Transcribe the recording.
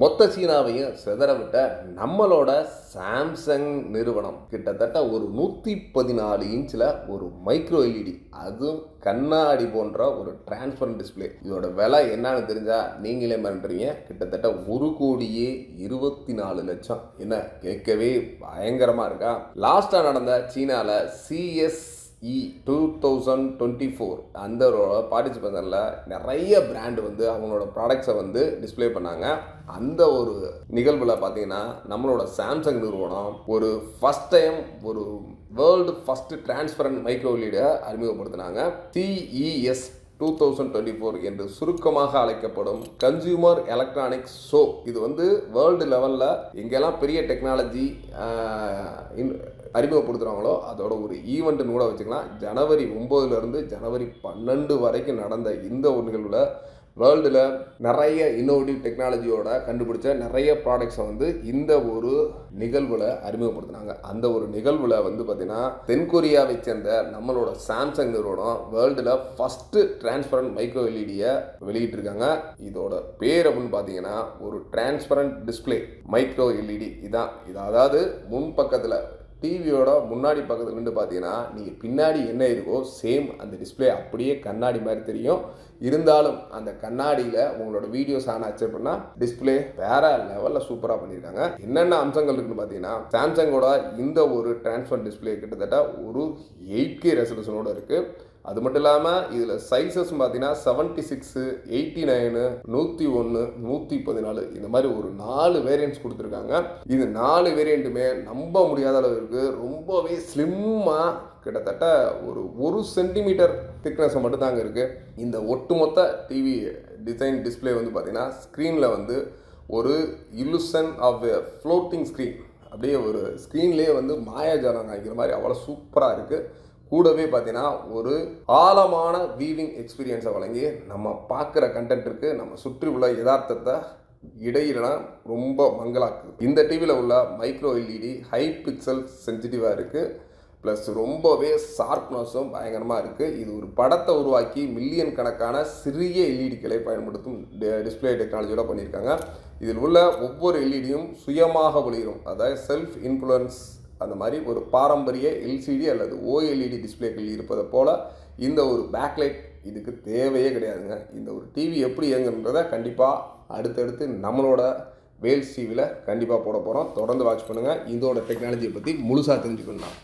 மொத்த சீனாவையும் சிதறவிட்ட நம்மளோட சாம்சங் நிறுவனம் கிட்டத்தட்ட ஒரு 114 இன்ச்சில் ஒரு மைக்ரோ எல்இடி, அதுவும் கண்ணாடி போன்ற ஒரு டிரான்ஸ்பரண்ட் டிஸ்பிளே. இதோட விலை என்னன்னு தெரிஞ்சா நீங்களே மறந்துடுவீங்க. கிட்டத்தட்ட 1,24,00,000. என்ன கேட்கவே பயங்கரமா இருக்கா? லாஸ்டா நடந்த சீனால CES2024 அந்த பார்ட்டிசிபேஷனில் நிறைய பிராண்ட் வந்து அவங்களோட ப்ராடக்ட்ஸை வந்து டிஸ்பிளே பண்ணாங்க. அந்த ஒரு நிகழ்வில் பார்த்தீங்கன்னா நம்மளோட சாம்சங் நிறுவனம் ஒரு ஃபஸ்ட் டைம் ஒரு வேர்ல்டு ஃபஸ்ட்டு டிரான்ஸ்பரண்ட் மைக்ரோ எல்இடியை அறிமுகப்படுத்தினாங்க. CES 2024 என்று சுருக்கமாக அழைக்கப்படும் கன்சியூமர் எலக்ட்ரானிக்ஸ் ஷோ. இது வந்து வேர்ல்டு லெவலில் எங்கெல்லாம் பெரிய டெக்னாலஜி அறிமுகப்படுத்துகிறாங்களோ அதோட ஒரு ஈவெண்ட்டுன்னு கூட வச்சுக்கலாம். ஜனவரி 9 ஜனவரி 12 வரைக்கும் நடந்த இந்த ஒரு நிகழ்வில் வேர்ல்டில் நிறைய இன்னோவேட்டிவ் டெக்னாலஜியோட கண்டுபிடிச்ச நிறைய ப்ராடக்ட்ஸை வந்து இந்த ஒரு நிகழ்வில் அறிமுகப்படுத்தினாங்க. அந்த ஒரு நிகழ்வில் வந்து பார்த்திங்கன்னா தென்கொரியாவை சேர்ந்த நம்மளோட சாம்சங் நிறுவனம் வேர்ல்டில் ஃபஸ்ட்டு டிரான்ஸ்பரண்ட் மைக்ரோ எல்இடியை வெளியிட்டிருக்காங்க. இதோட பேர் அப்படின்னு பார்த்தீங்கன்னா ஒரு டிரான்ஸ்பரண்ட் டிஸ்பிளே மைக்ரோ எல்இடி. இது அதாவது முன் பக்கத்தில் டிவியோட முன்னாடி பக்கத்தில் நின்று பார்த்தீங்கன்னா நீங்கள் பின்னாடி என்ன இருக்கோ சேம் அந்த டிஸ்பிளே அப்படியே கண்ணாடி மாதிரி தெரியும். இருந்தாலும் அந்த கண்ணாடியில் உங்களோட வீடியோஸ் ஆன் ஆச்சு அப்படின்னா டிஸ்பிளே வேற லெவலில் சூப்பராக பண்ணியிருக்காங்க. என்னென்ன அம்சங்கள் இருக்குன்னு பார்த்தீங்கன்னா சாம்சங்கோட இந்த ஒரு டிரான்ஸ்பரண்ட் டிஸ்பிளே கிட்டத்தட்ட ஒரு 8K ரெசல்யூஷனோட இருக்குது. அது மட்டும் இல்லாமல் இதில் சைஸஸ் பார்த்தீங்கன்னா 76, 89, 101, 114 இந்த மாதிரி ஒரு 4 வேரியன்ட்ஸ் கொடுத்துருக்காங்க. இது 4 வேரியண்ட்டுமே நம்ப முடியாத அளவுக்கு ரொம்பவே ஸ்லிம்மாக கிட்டத்தட்ட ஒரு சென்டிமீட்டர் திக்னஸ் மட்டும்தாங்க இருக்குது. இந்த ஒட்டுமொத்த டிவி டிசைன் டிஸ்பிளே வந்து பார்த்திங்கன்னா ஸ்க்ரீனில் வந்து ஒரு இல்லுஷன் ஆஃப் ஃப்ளோட்டிங் ஸ்க்ரீன், அப்படியே ஒரு ஸ்க்ரீன்லேயே வந்து மாயாஜாலம் காய்க்கிற மாதிரி அவ்வளோ சூப்பராக இருக்குது. கூடவே பார்த்தீங்கன்னா ஒரு ஆழமான வீவிங் எக்ஸ்பீரியன்ஸை வழங்கி நம்ம பார்க்குற கண்டென்ட்டுக்கு நம்ம சுற்றி உள்ள யதார்த்தத்தை இடையிலனா ரொம்ப மங்களாக்குது. இந்த டிவியில் உள்ள மைக்ரோ எல்இடி ஹை பிக்சல் சென்சிட்டிவாக இருக்குது, ப்ளஸ் ரொம்பவே ஷார்ப்னஸும் பயங்கரமாக இருக்குது. இது ஒரு படத்தை உருவாக்கி மில்லியன் கணக்கான சிறிய எல்இடிக்களை பயன்படுத்தும் டிஸ்பிளே டெக்னாலஜியோட பண்ணியிருக்காங்க. இதில் உள்ள ஒவ்வொரு எல்இடியும் சுயமாக ஒளிரும், அதாவது செல்ஃப் இன்ஃப்ளூயன்ஸ். அந்த மாதிரி ஒரு பாரம்பரிய எல்சிடி அல்லது ஓஎல்இடி டிஸ்பிளேக்கள் இருப்பதை போல் இந்த ஒரு பேக்லைட் இதுக்கு தேவையே கிடையாதுங்க. இந்த ஒரு டிவி எப்படி இயங்குன்றதை கண்டிப்பாக அடுத்தடுத்து நம்மளோட வேல்ஸ் டிவியில் கண்டிப்பாக போட போகிறோம். தொடர்ந்து வாட்ச் பண்ணுங்கள். இதோட டெக்னாலஜியை பற்றி முழுசாக தெரிஞ்சுக்கணும்.